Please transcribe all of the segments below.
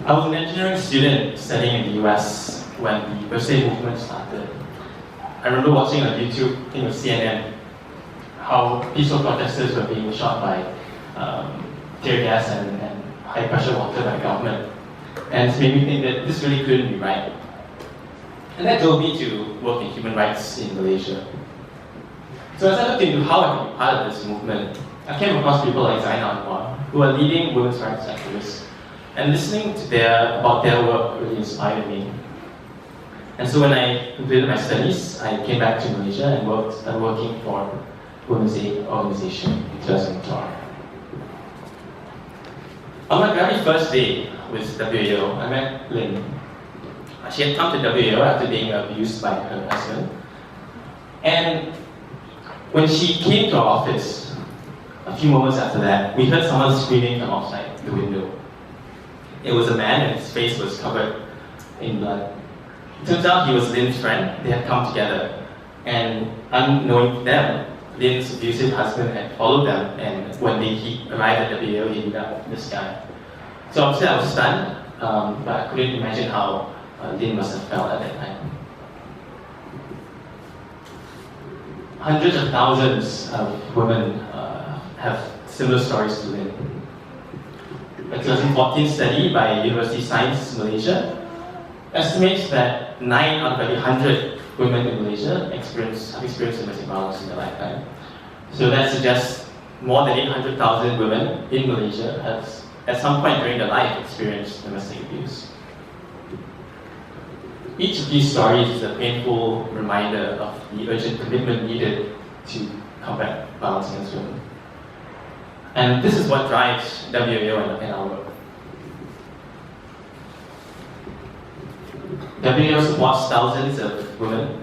I was an engineering student studying in the US when the birthday movement started. I remember watching on YouTube, I think it was CNN, how peaceful protesters were being shot by tear gas and high pressure water by the government. And it made me think that this really couldn't be right. And that drove me to work in human rights in Malaysia. So as I looked into how I could be part of this movement, I came across people like Zainal Anwar, who are leading women's rights activists. And listening to about their work really inspired me. And so when I completed my studies, I came back to Malaysia and started working for Women's Aid Organization in 2012. On my very first day with WAO, I met Lynn. She had come to WAO after being abused by her husband. And when she came to our office, a few moments after that, we heard someone screaming from outside the window. It was a man and his face was covered in blood. It turns out he was Lynn's friend. They had come together. And unknowing to them, Lynn's abusive husband had followed them, and when he arrived at WAO, he beat up this guy. So obviously I was stunned, but I couldn't imagine how Lynn must have felt at that time. Hundreds of thousands of women have similar stories to Lynn. A 2014 study by University Science Malaysia estimates that 9 out of every 100 women in Malaysia have experienced domestic violence in their lifetime. So that suggests more than 800,000 women in Malaysia have, at some point during their life, experienced domestic abuse. Each of these stories is a painful reminder of the urgent commitment needed to combat violence against women. And this is what drives WAO and our work. WAO supports thousands of women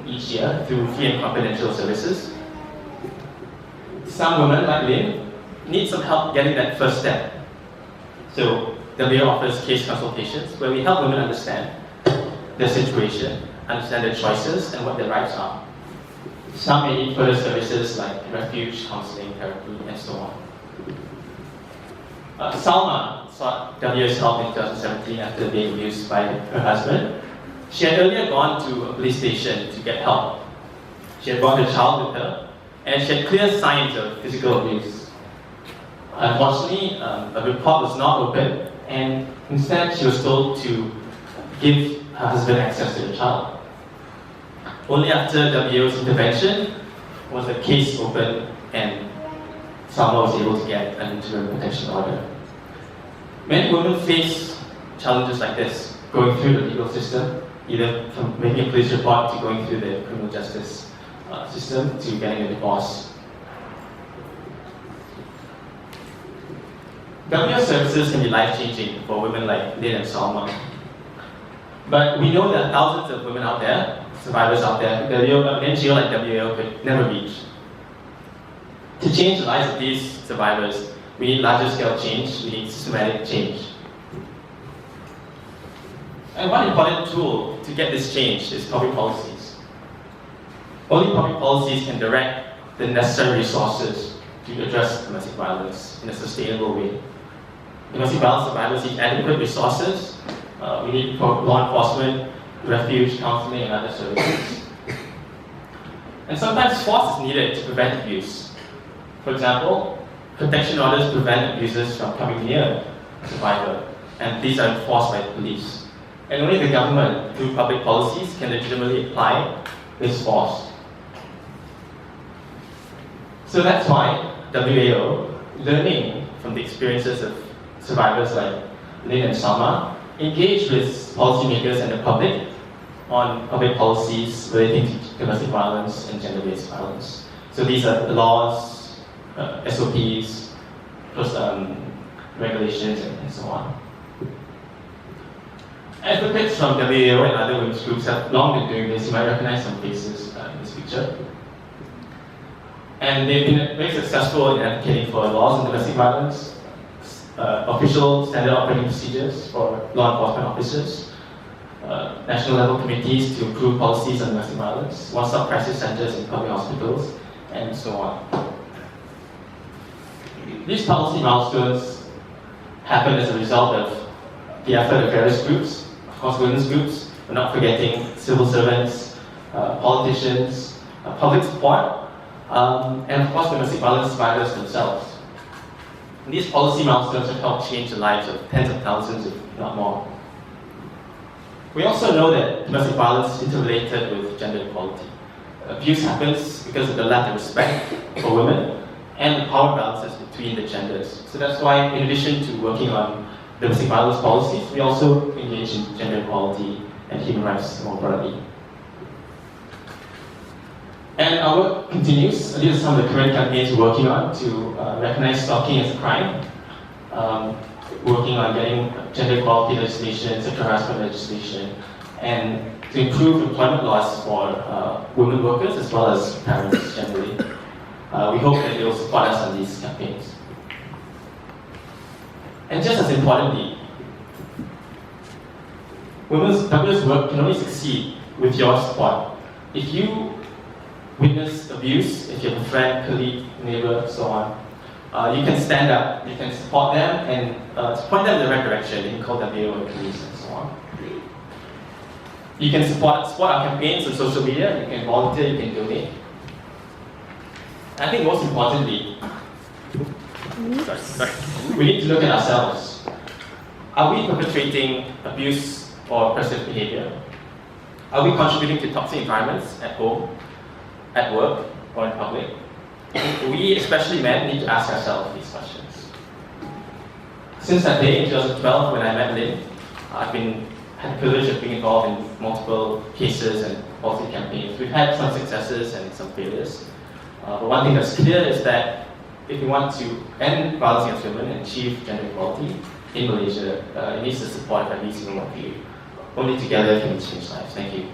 each year through free and confidential services. Some women, like Lynn, need some help getting that first step. So WAO offers case consultations where we help women understand their situation, understand their choices, and what their rights are. Some may need further services like refuge, counseling, therapy, and so on. Salma sought WAO's help in 2017 after being abused by her husband. She had earlier gone to a police station to get help. She had brought her child with her, and she had clear signs of physical abuse. Unfortunately, a report was not opened, and instead she was told to give her husband access to the child. Only after WAO's intervention was the case opened and Salma was able to get an interim protection order. Many women face challenges like this, going through the legal system, either from making a police report to going through the criminal justice system to getting a divorce. WAO services can be life-changing for women like Lynn and Salma. But we know there are thousands of women out there, survivors out there, an NGO like WAO could never reach. To change the lives of these survivors, we need larger scale change, we need systematic change. And one important tool to get this change is public policies. Only public policies can direct the necessary resources to address domestic violence in a sustainable way. Domestic violence survivors need adequate resources. We need for law enforcement, refuge, counseling, and other services. And sometimes force is needed to prevent abuse. For example, protection orders prevent abusers from coming near a survivor, and these are enforced by the police. And only the government, through public policies, can legitimately apply this force. So that's why WAO, learning from the experiences of survivors like Lynn and Salma, engage with policymakers and the public on public policies relating to domestic violence and gender-based violence. So these are the laws, SOPs, regulations, and so on. Advocates from WAO and other women's groups have long been doing this. You might recognize some faces in this picture. And they've been very successful in advocating for laws on domestic violence, official standard operating procedures for law enforcement officers, national level committees to improve policies on domestic violence, one-stop crisis centers in public hospitals, and so on. These policy milestones happen as a result of the effort of various groups, of course women's groups, but not forgetting civil servants, politicians, public support, and of course domestic violence survivors themselves. And these policy milestones have helped change the lives of tens of thousands, if not more. We also know that domestic violence is interrelated with gender equality. Abuse happens because of the lack of respect for women and the power balances between the genders. So that's why, in addition to working on domestic violence policies, we also engage in gender equality and human rights more broadly. And our work continues. These are some of the current campaigns we're working on to recognize stalking as a crime, working on getting gender equality legislation, sexual harassment legislation, and to improve employment laws for women workers as well as parents generally. We hope that they will support us on these campaigns. And just as importantly, women's work can only succeed with your support. If you witness abuse, if you have a friend, colleague, neighbor, so on, you can stand up, you can support them, and to point them in the right direction. You can call them or police and so on. You can support our campaigns on social media, you can volunteer, you can donate. I think most importantly, we need to look at ourselves. Are we perpetrating abuse or oppressive behavior? Are we contributing to toxic environments at home, at work, or in public? We, especially men, need to ask ourselves these questions. Since that day in 2012 when I met Lynn, I've had the privilege of being involved in multiple cases and policy campaigns. We've had some successes and some failures. But one thing that's clear is that if we want to end violence against women and achieve gender equality in Malaysia, it needs the support of at least one of you. Only together can we change lives. Thank you.